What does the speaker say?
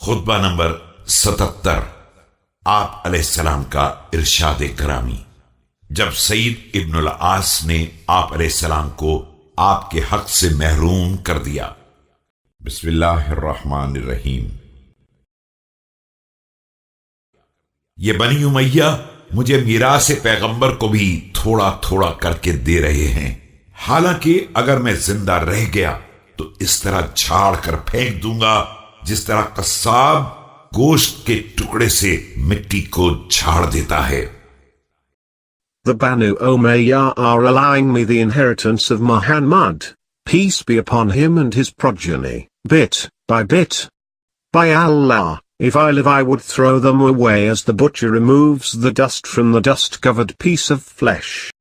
खुतबा number 77। आप अलैहिस्सलाम का इरशाद करामी। जब सईद इब्नुल आस ने आप अलैहिस्सलाम को आपके हक से महरूम कर दिया। बिस्मिल्लाहिर्रहमानिर्रहीम। ये बनी उमैया मुझे मीरास पैगंबर को भी थोड़ा थोड़ा करके दे रहे हैं। हालांकि अगर मैं जिंदा रह गया तो इस तरह झाड़ कर फेंक दूंगा जिस तरह कस्साब गोश्त के टुकड़े से मिट्टी को झाड़ देता है। The Banu Umayyah are allowing me the inheritance of Muhammad, peace be upon him and his progeny, bit by bit. By Allah, if I live I would throw them away as the butcher removes the dust from the dust-covered piece of flesh.